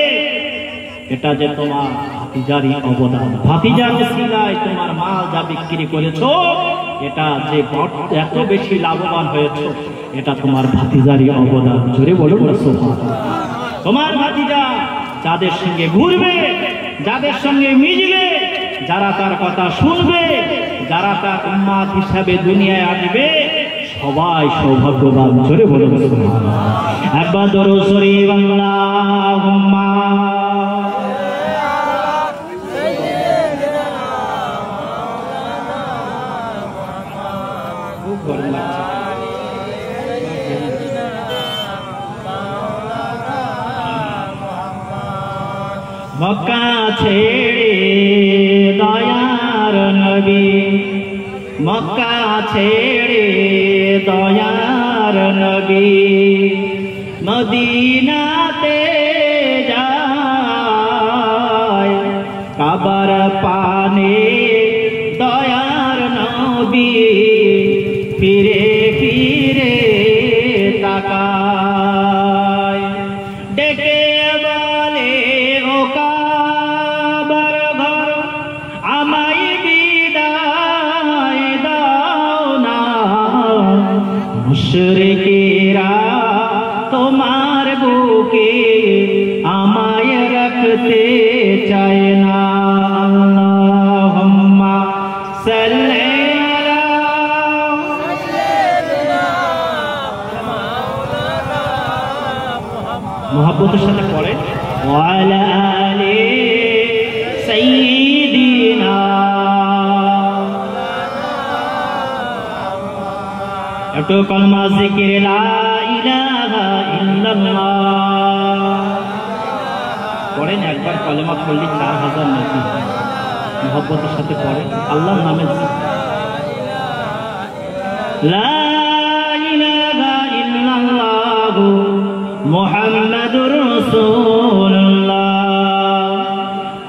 এটা যে তোমার ভাতিজারই অবদান, ভাতিজার উসিলায় তোমার মাল যা বিক্রি করেছো, এটা যে এত বেশি লাভবান হয়েছে, এটা তোমার ভাতিজারই অবদান। জোরে বলুন না সুবহানাল্লাহ। তোমার ভাতিজা যাদের সঙ্গে ঘুরবে, যাদের সঙ্গে মিশবে, যারা তার কথা শুনবে, যারা তার উম্মত হিসাবে দুনিয়ায় আসবে, সবাই সৌভাগ্যবান। জোরে বলুন সুবহানাল্লাহ। একবার দরুদ শরীফ আল্লাহুম্মা মক্কা ছেড়ে দয়ার নবী, মক্কা ছেড়ে দয়ার নবী মদিনাতে যায়, কাবার পানে দয়ার নবী ফিরে ফিরে তাকায়, ডেকে বলে ও কাবার ঘর আমায় বিদায় দাও না, মুশরিকেরা তোমার বুকে আমায় রাখতে চায় না। আল্লাহুম্মা সাল্লি আলা মুহাম্মদের সাথে পড়ে ওয়া আলা আলি সাইয়্যিদিনা। একটু কলমা জিকির লা ইলাহা ইল্লাল্লাহ পড়েন, একবার কলেমা পড়লে 4000 নাকি মুহাব্বতের সাথে পড়েন আল্লাহর নামে। লা ইলাহা ইল্লাল্লাহ মুহাম্মাদুর রাসূলুল্লাহ।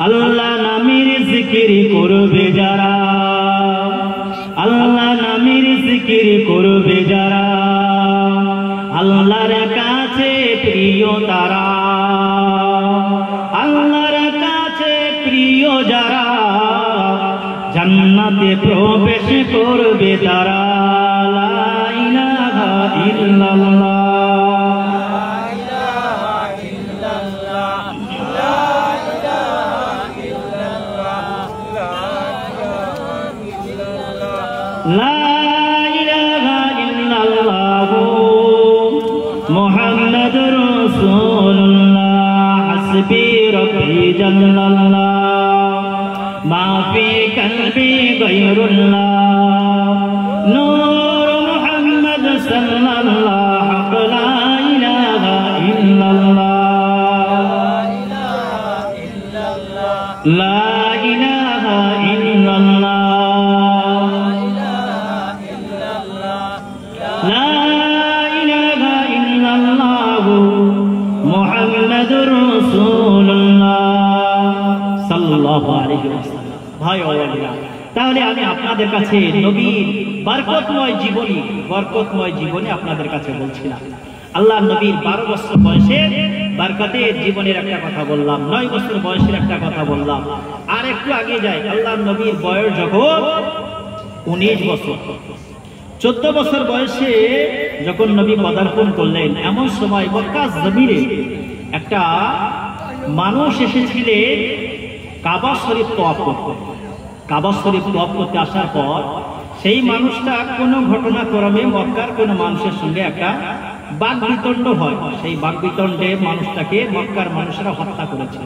আল্লাহ নামের জিকির করবে যারা, আল্লাহ নামের জিকির করবে যারা, আল্লাহর কাছে প্রিয় তারা, আল্লাহর কাছে প্রিয় যারা, জান্নাতে প্রবেশ করবে তারা। লা ইলাহা ইল্লাল্লাহ। লা ইলাহা ইল্লাল্লাহ মুহাম্মাদুর রাসূলুল্লাহ। হাসবি রাব্বি জাল্লাল্লাহ মা ফি কলবি গায়রুল্লাহ। নূর মুহাম্মদ সাল্লাল্লাহু লা ইলাহা ইল্লাল্লাহ। লা ইলাহা ইল্লাল্লাহ। তাহলে আমি আপনাদের কাছে নবীর বরকতময় জীবনী আপনাদের কাছে বলছিলাম। আল্লাহ নবীর 12 বছর বয়সে বরকতের জীবনের একটা কথা বললাম, 9 বছর বয়সের একটা কথা বললাম। আর একটু আগে যাই, আল্লাহ নবীর বয়স যখন 19 বছর, 14 বছর বয়সে যখন নবী পদার্পণ করলেন, এমন সময় মক্কা জমিনে একটা মানুষ এসেছিলেন কাবা শরীফ তওয়াফ করতে। কাবা শরীফ তওয়াফ করতে আসার পর সেই মানুষটা কোনো ঘটনাক্রমে মক্কার কোনো মানুষের সঙ্গে একটা বাকবিতণ্ড হয়। সেই বাকবিতণ্ডে মানুষটাকে মক্কার মানুষেরা হত্যা করেছে।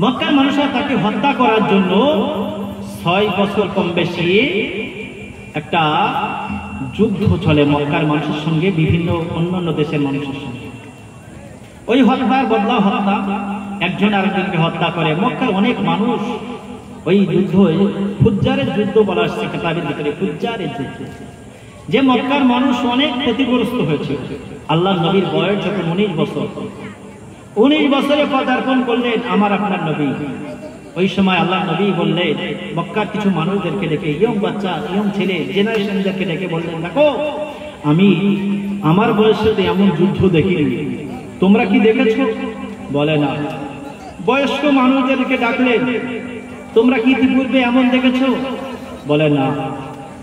মক্কার মানুষরা তাকে হত্যা করার জন্য 6 বছর কম বেশি একটা যুদ্ধ চলে মক্কার মানুষের সঙ্গে বিভিন্ন অন্যান্য দেশের মানুষের সঙ্গে। ওই হত্যার বদলা হত্যা, একজন আরেকজনকে হত্যা করে। মক্কার অনেক মানুষ ওই যুদ্ধ ফুজ্জারের যুদ্ধ বলা হচ্ছে কিতাবের ভিতরে, ফুজ্জারের যুদ্ধ, যে মক্কার মানুষ অনেক ক্ষতিগ্রস্ত হয়েছে। আল্লাহ নবীর বয়স যখন 19 বছর, 19 বছরে পদার্পণ করলেন আমার আপনার নবী। ওই সময় আল্লাহ নবী বললেন মক্কার কিছু মানুষদেরকে ডেকে, ইয়ং বাচ্চা, ইয়ং ছেলে, জেনারেশনদেরকে ডেকে বললেন, দেখো আমি আমার বয়সে এমন যুদ্ধ দেখিনি, তোমরা কি দেখেছো? বলে না। বয়স্ক মানুষদেরকে ডাকলেন, তোমরা কি ইতিপূর্বে এমন দেখেছো? বলে না।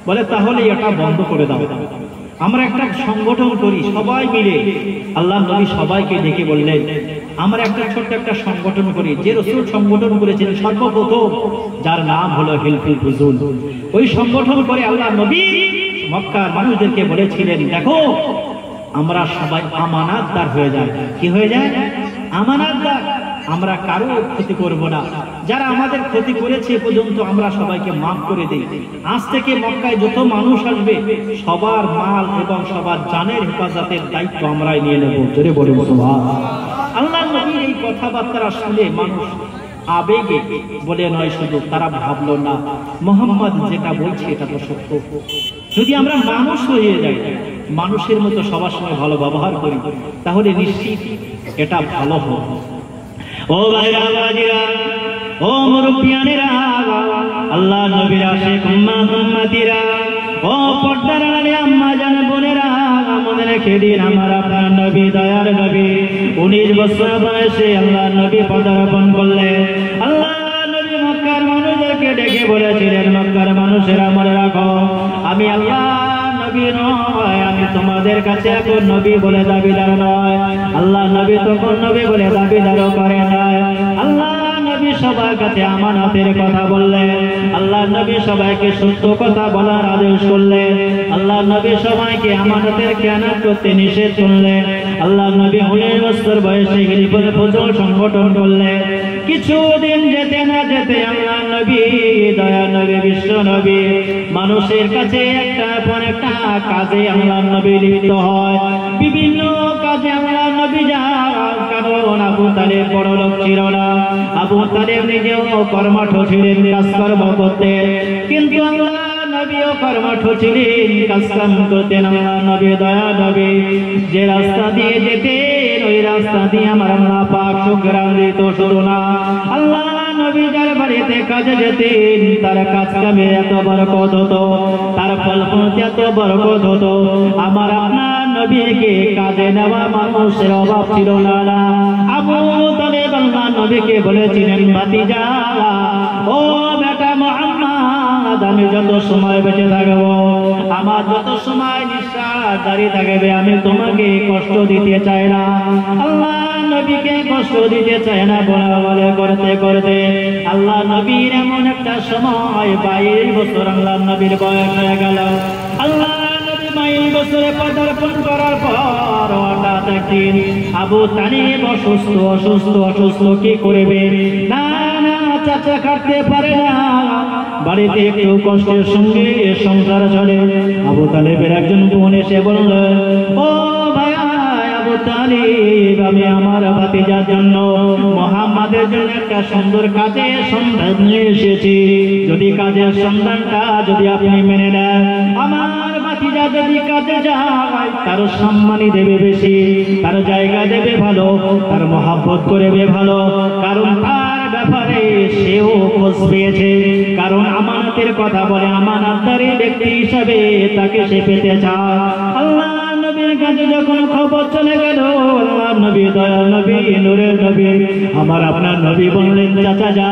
বলে তাহলে এটা বন্ধ করে দাও, আমরা একটা সংগঠন করি সবাই মিলে। আল্লাহ নবী সবাইকে ডেকে বললেন আমরা একটা ছোট্ট একটা সংগঠন করি, যে রাসূল সংগঠন করেছিলেন সর্বপ্রথম, যার নাম হলো হিলফুল ফুজুল। ওই সংগঠন করে আল্লাহ নবী মক্কার মানুষদেরকে বলেছিলেন, দেখো আমরা সবাই আমানতদার হয়ে যায়। কি হয়ে যায়? আমানতদার। আমরা কারো ক্ষতি করব না, যারা আমাদের ক্ষতি করেছে পর্যন্ত আমরা সবাইকে মাফ করে দেই। আজ থেকে মক্কায় যত মানুষ আসবে সবার মাল এবং সবার জানের হেফাজতের দায়িত্ব আমরাই নিয়ে নেব। জোরে বলুন সুবহানাল্লাহ। আল্লাহ নবীর এই কথাবার্তা শুনে মানুষ আবেগে বলে নয় শুধু, তারা ভাবলো না মুহাম্মদ যেটা বলছে এটা তো সত্য। যদি আমরা মানুষ হয়ে যাই, মানুষের মতো সবার সঙ্গে ভালো ব্যবহার করি, তাহলে নিশ্চিত এটা ভালো হবে। ও ভাইরা বাজিরা, ও মুরব্বিয়ানেরা, আল্লাহ নবীর আশিক উম্মতিরা, ও পর্দার আড়ালে আম্মা জান বোনেরা, মনে রেখে দিন আমার আপনার নবী, দয়ার নবী 19 বছর বয়সে আল্লাহ নবী পদার্পণ করলেন। আল্লাহ নবী মক্কার মানুষদেরকে ডেকে বলেছিলেন, মক্কার মানুষেরা মনে রাখো, আমি আল্লাহ নবী নয়, আমি তোমাদের কাছে এখন নবী বলে দাবিদার নয়। আল্লাহ নবী তখন নবী বলে দাবিদারও করে নাই। আল্লাহ নবী সবার কাছে আমানতের কথা বললেন। আল্লাহ নবী সবাইকে সত্য কথা বলার আদেশ করলেন। আল্লাহ নবী সবাইকে আমানতের খেয়ানত করতে নিষেধ করলেন। আল্লাহ নবী 19 বছর বয়সে হিলিফুল ফুজুল সংগঠন করলেন। কিছুদিন যেতে না যেতে আল্লাহ নবী, দয়া নবী, বিশ্ব নবী মানুষের কাছে একটা পর একটা কাজে আল্লাহ নবী লিপ্ত হয়। বিভিন্ন কাজে আল্লাহ নবী যান, কারণ আবু তালেব বড় লোক ছিল না। আবু তালেব নিজেও কর্মঠ ছিলেন, কাজকর্ম করতেন, কিন্তু আল্লাহ নবীও কর্মঠ ছিলেন, কাজকাম করতেন। আল্লাহ নবী, দয়া নবী যে রাস্তা দিয়ে যেতেন, ওই রাস্তা দিয়ে আমার আল্লাহ পাক সুগ্রাম দিত। শুধু না, আল্লাহ নবী যার বাড়িতে কাজে যেতেন, তার কাজ কামে এত বরকত হতো, তার ফল ফলতে এত বরকত হতো, আমার আপনার নবীকে কাজে নেওয়া মানুষের অভাব ছিল না। আবু তালেব আল্লাহ নবীকে বলেছিলেন, ভাতিজা, ও বেটা মুহাম্মদ, আমি যত সময় বেঁচে থাকবো, আমার যত সময় নিঃশ্বাস দাঁড়িয়ে থাকবে, আমি তোমাকে কষ্ট দিতে চাই না। আল্লাহ নবীকে কষ্ট দিতে চায় না বলা বলে করতে করতে আল্লাহ নবীর এমন একটা সময় 22 বছর আল্লাহ নবীর বয়স হয়ে গেল। আল্লাহ নবী 22 বছরে পদার্পণ করার পর হঠাৎ একদিন আবু তালেব অসুস্থ অসুস্থ অসুস্থ। কি করবে? না না, চাচা কাটতে পারে না, বাড়িতে একটু কষ্টের সঙ্গে সংসার চলে। আবু তালেবের একজন বোন এসে বলল, ও ভাই আবু তালেব, আমি আমার ভাতিজার জন্য, মুহাম্মাদের জন্য একটা সুন্দর কাজের সন্ধান নিয়ে এসেছি। যদি কাজের সন্ধানটা যদি আপনি মেনে নেন, আমার ভাতিজা যদি কাজে যায়, তার সম্মানই দেবে বেশি, তার জায়গা দেবে ভালো, তার মহব্বত করবে ভালো, কারণ তার ব্যাপারে সেও খোঁজ পেয়েছে, কারণ আমানতের কথা বলে, আমানতদারি ব্যক্তি হিসাবে তাকে সে পেতে চায়। আল্লাহ নবীর কাছে যখন খবর চলে গেল, আল্লাহ নবী, দয়াল নবী, নূরের নবী, আমার আপনার নবী বললেন, চাচা যা,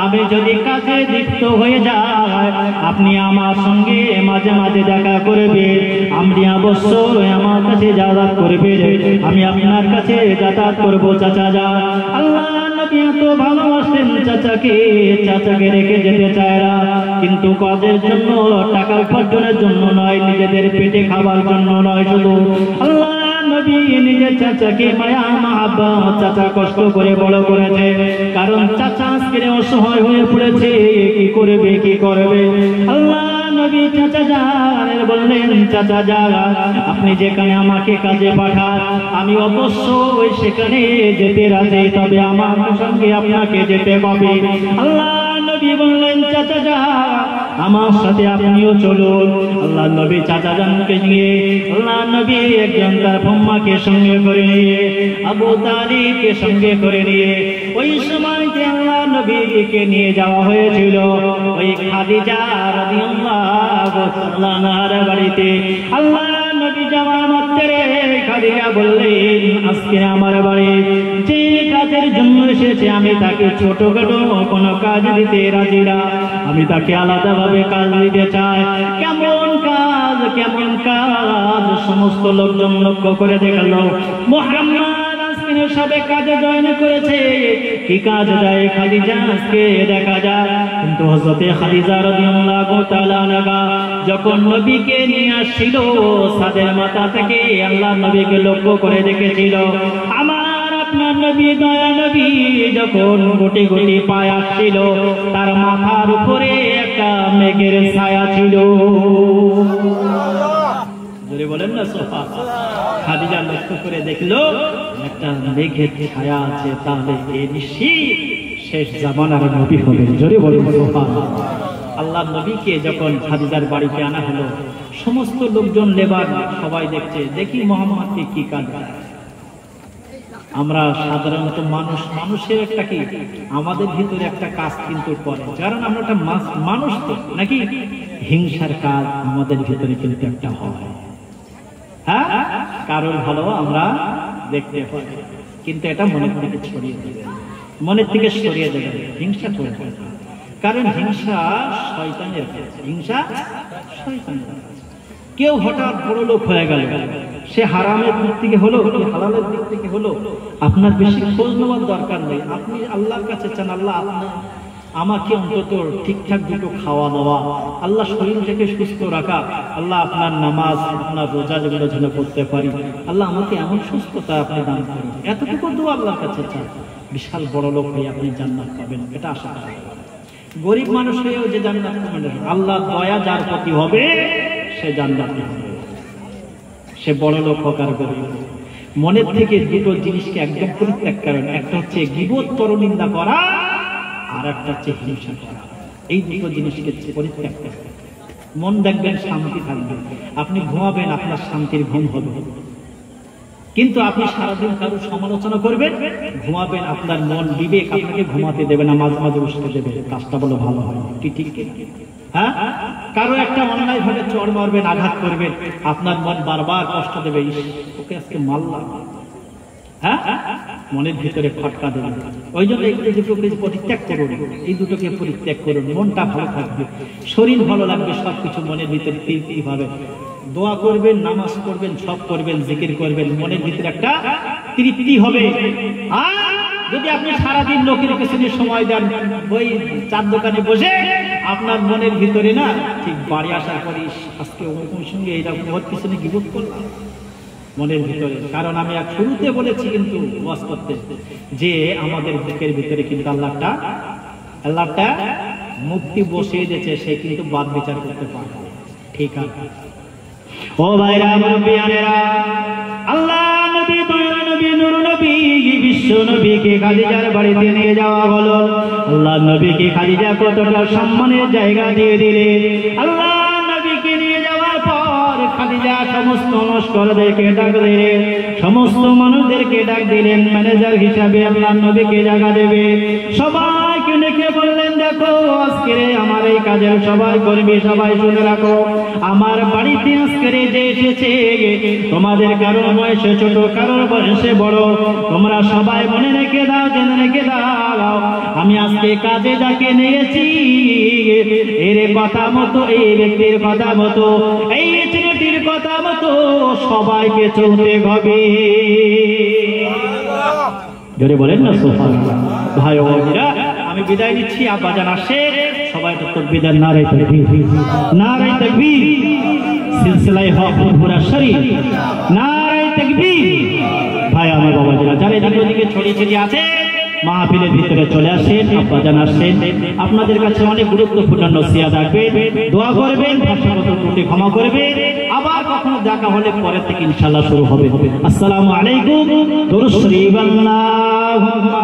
আমি যদি কাজে লিপ্ত হয়ে যাই, আপনি আমার সঙ্গে মাঝে মাঝে দেখা করবে, আপনি অবশ্যই আমার কাছে যাতায়াত করবে, আমি আপনার কাছে যাতায়াত করবো, চাচা যা। আল্লাহ নবী এত ভালোবাসেন চাচাকে, চাচাকে রেখে যেতে চায় না, কিন্তু কাজের জন্য, টাকা উপার্জনের জন্য নয়, নিজেদের পেটে খাবার জন্য নয়, শুধু আল্লাহ নবী নিজের চাচাকে মায়া মহাব্বত, চাচা কষ্ট করে বড় করেছে, কারণ চাচা আজকে অসহায় হয়ে পড়েছে, কি করবে কি করবে। আল্লাহ নবী চাচা যান বললেন, চাচা যা, আপনি যেখানে আমাকে কাজে পাঠান, আমি অবশ্যই সেখানে যেতে রাজি, তবে আমার সঙ্গে আপনাকে যেতে হবে। আল্লাহ নবী বললেন, চাচা যা, আমার সাথে আপনিও চলুন। আল্লাহ নবী চাচা জানকে নিয়ে, আল্লাহ নবী একজন তার বম্মাকে সঙ্গে করে নিয়ে, আবু তালিবকে সঙ্গে করে নিয়ে, ওই সময় যে আল্লাহ নবীকে নিয়ে যাওয়া হয়েছিল ওই খাদিজা রাদিয়াল্লাহু তাআলার বাড়িতে। আল্লাহ নবী যাওয়া মাত্র খাদিজা বললেন, আজকে আমার বাড়ি যে কাজের জন্য এসেছে, আমি তাকে ছোটখাটো কোনো কাজ দিতে রাজি না, আমি তাকে আলাদাভাবে কাজ দিতে চাই। কেমন কাজ, কেমন কাজ? সমস্ত লোকজন লক্ষ্য করে দেখল, মুহাম্মদ আজকে সবে কাজে জয়েন করেছে। কি কাজ যায় খাদিজা আজকে দেখা যায়। কিন্তু হযরতে খাদিজা রাদিয়াল্লাহু তাআলা আনহা যখন নবীকে নিয়ে আসছিল, ছাদের মাথা থেকে আল্লাহ নবীকে লক্ষ্য করে দেখেছিল। আমার আপনার নবী, দয়া নবী যখন গুটি গুটি পায়ে আসছিল, তার মাথার উপরে একটা মেঘের ছায়া ছিল। জোরে বলেন না সোফা। খাদিজা লক্ষ্য করে দেখলো একটা মেঘের ছায়া আছে, তাহলে এই নিশ্চিত শেষ জামানার নবী হবেন। জোরে বলেন সুবহানাল্লাহ। আল্লাহর নবীকে যখন খাদিজার বাড়িতে আনা হলো, সমস্ত লোকজন লেবার সবাই দেখছে, দেখি মুহাম্মদকে কি কাজ। আমরা সাধারণত মানুষের একটা কি আমাদের ভিতরে একটা কাজ কিন্তু করে, কারণ আমরা একটা মানুষ তো নাকি, হিংসার কাজ আমাদের ভিতরে কিন্তু একটা হয়। হ্যাঁ, কারণ ভালো আমরা দেখতে পাই, কিন্তু এটা মনের থেকে ছড়িয়ে দেবে, মনের থেকে সরিয়ে দেবে, হিংসা করবে। কারণ হিংসা শয়তানের কাজ, হিংসা শয়তানের কাজ। কেউ হঠাৎ বড় লোক হয়ে গেল, সে হারামের দিক থেকে হলো কি হালালের দিক থেকে হলো, আপনার বেশি খোঁজ নেওয়ার দরকার নেই। আপনি আল্লাহর কাছে চান, আল্লাহ আমাকে অন্তত ঠিকঠাক দুটো খাওয়া দাওয়া, আল্লাহ শরীরটাকে সুস্থ রাখা, আল্লাহ আপনার নামাজ আপনার রোজা যেগুলো যেন করতে পারি, আল্লাহ আমাকে এমন সুস্থতা আপনি দান করুন। এতটুকু দোয়া আল্লাহর কাছে চান, বিশাল বড় লোক হয়ে আপনি জান্নাত পাবেন, এটা আশা করা। গরিব মানুষ হয়েও যে জান্নাত পাবেন, আল্লাহ দয়া যার প্রতি হবে সে জান্নাতি হবে, সে বড় লোক হোক আর গরিব। মনের থেকে দুটো জিনিসকে একদম পরিত্যাগ করেন, একটা হচ্ছে গীবত পরনিন্দা করা, আর একটা হচ্ছে হিংসা করা। এই দুটো জিনিসকে পরিত্যাগ করেন, মন দেখবেন শান্তি থাকবে, আপনি ঘুমাবেন আপনার শান্তির ঘুম হবে। কিন্তু আপনি সারাদিন কারো সমালোচনা করবেন, ঘুমাবেন আপনার মন বিবেক আপনাকে ঘুমাতে দেবে না, মাঝে মাঝে উঠতে দেবে, কাজটা বলে ভালো হয় কি ঠিক? হ্যাঁ, কারো একটা অন্যায় ভাবে চড় মারবেন, আঘাত করবেন, আপনার মন বারবার কষ্ট দেবে, ওকে আজকে মারলাম। হ্যাঁ, মনের ভিতরে খটকা দেবে। ওই জন্য এই দুটোকে পরিত্যাগ করুন, এই দুটোকে পরিত্যাগ করুন, মনটা ভালো থাকবে, শরীর ভালো লাগবে, সবকিছু মনের ভিতরে তৃপ্তি হবে। দোয়া করবেন, নামাজ করবেন, সব করবেন, জিকির করবেন, মনের ভিতরে একটা তৃপ্তি হবে। আর যদি আপনি সারাদিন লোকের পেছনে সময় দেন, ওই চার দোকানে বসে, আপনার মনের ভিতরে না ঠিক বাড়ি আসার পরে আজকে ওর সঙ্গে এইরকম ওর পিছনে গিবত করলাম মনের ভিতরে। কারণ আমি এক শুরুতে বলেছি কিন্তু ওয়াজ করতে, যে আমাদের বুকের ভিতরে কিন্তু আল্লাহটা মুক্তি বসিয়ে দিয়েছে, সে কিন্তু বাদ বিচার করতে পারে। ঠিক আছে ও ভাইরা, আমার বিয়ানেরা, আল্লাহ নবী, দয়ার নবী, নূর নবী, বিশ্ব নবীকে খাদিজার বাড়িতে নিয়ে যাওয়া হলো। আল্লাহ নবীকে খাদিজা কতটা সম্মানের জায়গা দিয়ে দিলেন। আল্লাহ নবীকে নিয়ে যাওয়ার পর খাদিজা সমস্ত লস্করদেরকে ডাক দিলেন, সমস্ত মানুষদেরকে ডাক দিলেন, ম্যানেজার হিসাবে আল্লাহ নবীকে জায়গা দেবে। সবাইকে ডেকে বললেন, দেখো আজকে আমার এই কাজের সবাই করবে, সবাই শুনে রাখো, আমার বাড়িতে আজকে যে এসেছে, তোমাদের কারোর বয়সে ছোট, কারোর বয়সে বড়, তোমরা সবাই মনে রেখে দাও, জেনে রেখে দাও, আমি আজকে কাজে যাকে নিয়েছি এর কথা মতো, এই ব্যক্তির কথা মতো, এই ছেলেটির কথা মতো সবাইকে চলতে হবে। জোরে বলেন না সুবহানাল্লাহ। ভাই ও বোনেরা, আমি বিদায় নিচ্ছি, আব্বাজান আসে, সবাই তো তাকবীর, নারে তাকবীর, নারে তাকবীর, সিলসিলায়ে হক পুরা শরীফ, নারে তাকবীর। ভাই আমার বাবাজিরা, যারা এই দিকে ছড়িয়ে ছিটিয়ে আছে, মাহফিলের ভিতরে চলে আসেন, আব্বাজান আসেন, আপনাদের কাছে অনেক গুরুত্বপূর্ণ নসিহত থাকবে, দোয়া করবেন, ভাষাগত ত্রুটি ক্ষমা করবেন, আবার কখনো দেখা হলে পরে থেকে ইনশাআল্লাহ শুরু হবে। আসসালামু আলাইকুম, দুরূদ শরীফ, আল্লাহুম্মা